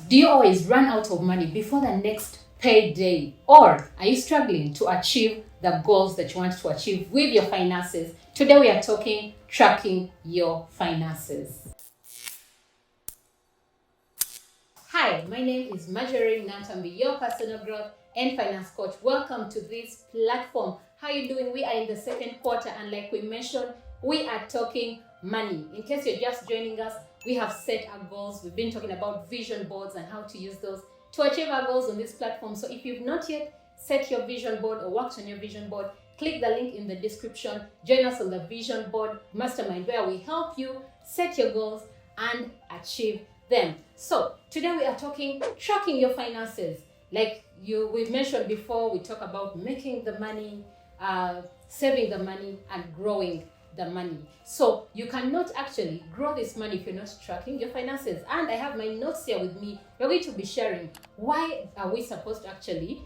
Do you always run out of money before the next payday? Or are you struggling to achieve the goals that you want to achieve with your finances? Today we are talking tracking your finances. Hi, my name is Marjorie Nantambi, your personal growth and finance coach. Welcome to this platform. How are you doing? We are in the second quarter, and like we mentioned, we are talking money. In case you're just joining us, we have set our goals. We've been talking about vision boards and how to use those to achieve our goals on this platform. So if you've not yet set your vision board or worked on your vision board, click the link in the description. Join us on the vision board mastermind, where we help you set your goals and achieve them. So today we are talking tracking your finances. Like we mentioned before, we talk about making the money, saving the money, and growing the money. So you cannot actually grow this money if you're not tracking your finances. And I have my notes here with me. We're going to be sharing why are we supposed to actually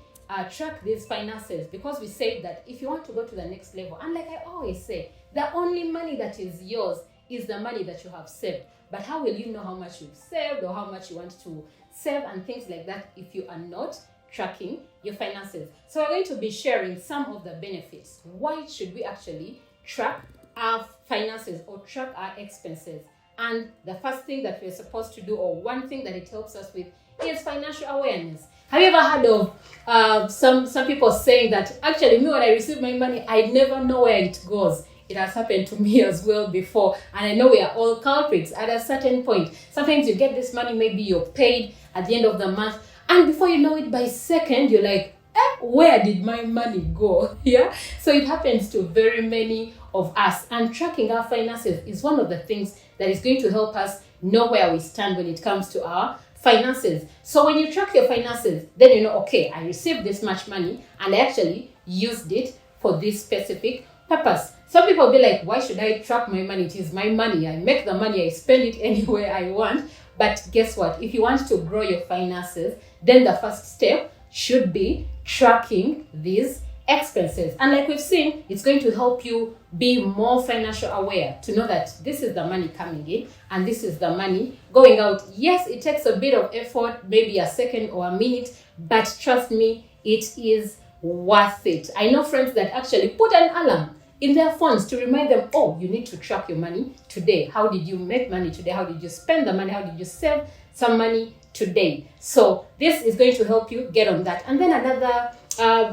track these finances, because we say that if you want to go to the next level, and like I always say, the only money that is yours is the money that you have saved. But how will you know how much you've saved or how much you want to save and things like that if you are not tracking your finances? So we're going to be sharing some of the benefits. Why should we actually track our finances or track our expenses? And the first thing that we're supposed to do, or one thing that it helps us with, is financial awareness. Have you ever heard of some people saying that, actually, me, when I receive my money, I never know where it goes? It has happened to me as well before, and I know we are all culprits at a certain point. Sometimes you get this money, maybe you're paid at the end of the month, and before you know it, by second, you're like, where did my money go? Yeah. So it happens to very many of us, and tracking our finances is one of the things that is going to help us know where we stand when it comes to our finances. So when you track your finances, then you know, okay, I received this much money and I actually used it for this specific purpose. Some people will be like, why should I track my money? It is my money. I make the money, I spend it anywhere I want. But guess what? If you want to grow your finances, then the first step should be tracking these expenses. And like we've seen, it's going to help you be more financial aware, to know that this is the money coming in and this is the money going out. Yes, it takes a bit of effort, maybe a second or a minute, but trust me, it is worth it. I know friends that actually put an alarm in their phones to remind them, oh, you need to track your money today. How did you make money today? How did you spend the money? How did you save some money today? So this is going to help you get on that. And then another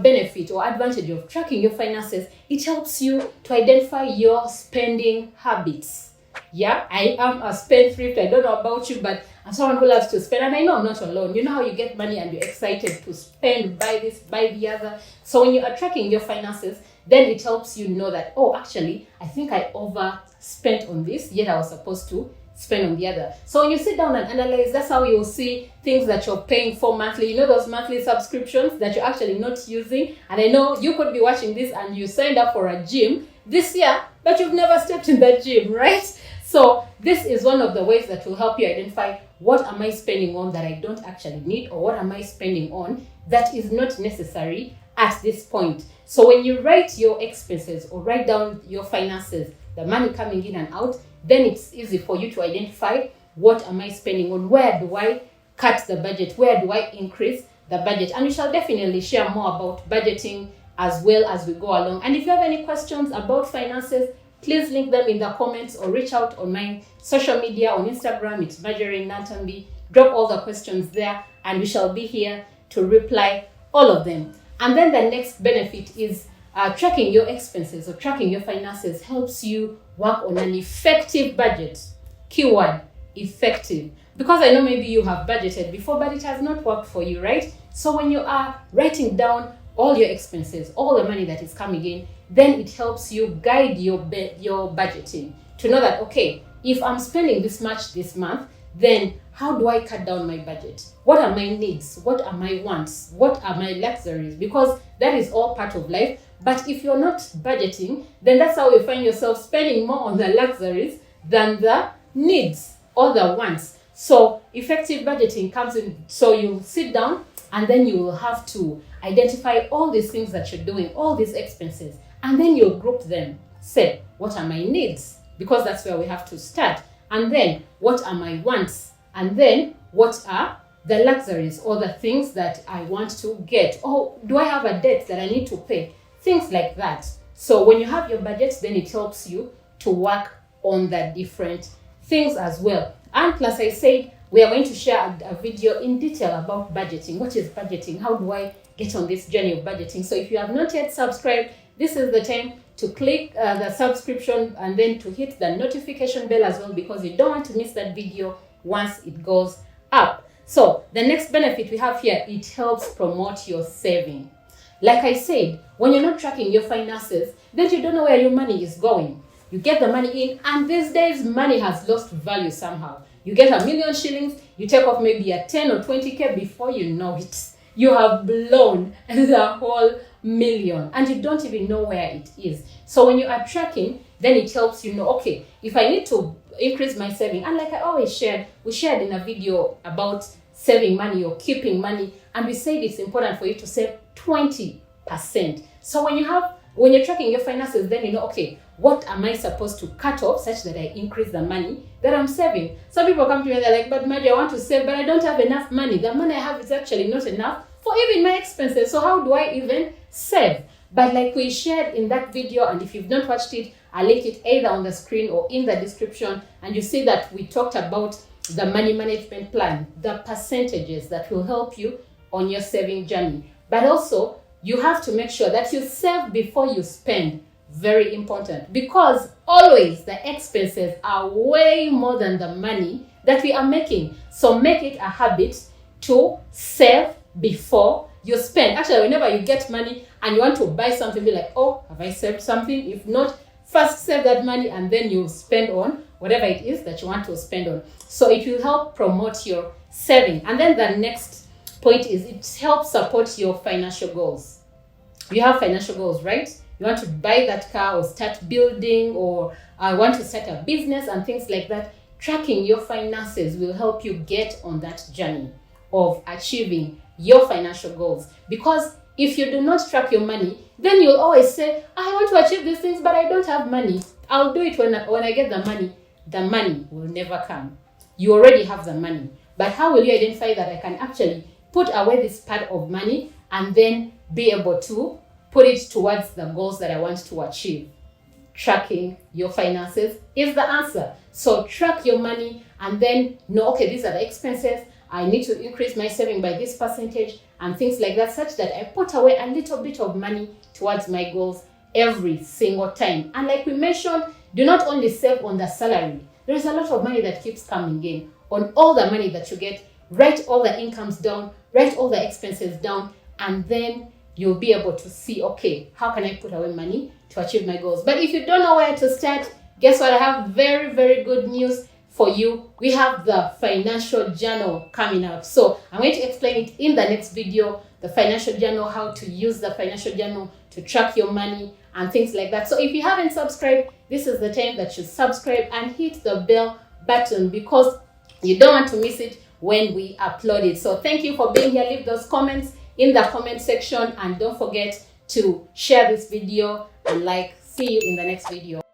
benefit or advantage of tracking your finances, it helps you to identify your spending habits. Yeah, I am a spendthrift. I don't know about you, but I'm someone who loves to spend, and I know I'm not alone. You know how you get money and you're excited to spend, buy this, buy the other. So when you are tracking your finances, then it helps you know that, oh, actually, I think I overspent on this, yet I was supposed to spend on the other. So when you sit down and analyze, that's how you'll see things that you're paying for monthly. You know, those monthly subscriptions that you're actually not using. And I know you could be watching this and you signed up for a gym this year, but you've never stepped in that gym, right? So this is one of the ways that will help you identify, what am I spending on that I don't actually need, or what am I spending on that is not necessary at this point. So when you write your expenses or write down your finances, the money coming in and out, then it's easy for you to identify, what am I spending on? Where do I cut the budget? Where do I increase the budget? And we shall definitely share more about budgeting as well as we go along. And if you have any questions about finances, please link them in the comments or reach out on my social media. On Instagram, it's Marjorie Nantambi. Drop all the questions there and we shall be here to reply all of them. And then the next benefit is tracking your expenses or tracking your finances helps you work on an effective budget. Keyword, effective. Because I know maybe you have budgeted before, but it has not worked for you, right? So when you are writing down all your expenses, all the money that is coming in, then it helps you guide your budgeting to know that, okay, if I'm spending this much this month, then how do I cut down my budget? What are my needs? What are my wants? What are my luxuries? Because that is all part of life. But if you're not budgeting, then that's how you find yourself spending more on the luxuries than the needs or the wants. So effective budgeting comes in. So you sit down and then you will have to identify all these things that you're doing, all these expenses, and then you'll group them. Say, what are my needs? Because that's where we have to start. And then what are my wants? And then what are the luxuries or the things that I want to get. Or do I have a debt that I need to pay? Things like that. So when you have your budget, then it helps you to work on the different things as well. And plus, I said we are going to share a video in detail about budgeting. What is budgeting? How do I get on this journey of budgeting? So if you have not yet subscribed, this is the time to click the subscription and then to hit the notification bell as well, because you don't want to miss that video once it goes up. So the next benefit we have here, it helps promote your saving. Like I said, when you're not tracking your finances, then you don't know where your money is going. You get the money in, and these days money has lost value somehow. You get 1,000,000 shillings, you take off maybe a 10 or 20K, before you know it, you have blown the whole million and you don't even know where it is. So when you are tracking, then it helps you know, okay, if I need to increase my saving, and like I always shared, we shared in a video about saving money or keeping money, and we said it's important for you to save 20%. So when you're tracking your finances, then you know, okay, what am I supposed to cut off such that I increase the money that I'm saving? Some people come to me and they're like, but Maddie, I want to save, but I don't have enough money. The money I have is actually not enough for even my expenses. So how do I even save? But like we shared in that video, and if you've not watched it, I'll link it either on the screen or in the description, and you see that we talked about the money management plan, the percentages that will help you on your saving journey. But also, you have to make sure that you save before you spend. Very important, because always the expenses are way more than the money that we are making. So make it a habit to save before you spend. Actually, whenever you get money and you want to buy something, be like, oh, have I saved something? If not, first save that money and then you spend on whatever it is that you want to spend on. So it will help promote your saving. And then the next point is it helps support your financial goals. You have financial goals, right? You want to buy that car or start building, or want to start a business and things like that. Tracking your finances will help you get on that journey of achieving your financial goals. Because if you do not track your money, then you'll always say, I want to achieve these things, but I don't have money. I'll do it when I get the money. The money will never come. You already have the money. But how will you identify that I can actually put away this part of money and then be able to put it towards the goals that I want to achieve? Tracking your finances is the answer. So track your money and then know, okay, these are the expenses. I need to increase my saving by this percentage and things like that, such that I put away a little bit of money towards my goals every single time. And like we mentioned, do not only save on the salary. There is a lot of money that keeps coming in. On all the money that you get, write all the incomes down, write all the expenses down, and then you'll be able to see, okay, how can I put away money to achieve my goals? But if you don't know where to start, guess what? I have very, very good news for you. We have the financial journal coming up. So I'm going to explain it in the next video, the financial journal, how to use the financial journal to track your money and things like that. So if you haven't subscribed, this is the time that you subscribe and hit the bell button, because you don't want to miss it when we upload it. So thank you for being here. Leave those comments in the comment section, and don't forget to share this video and like. See you in the next video.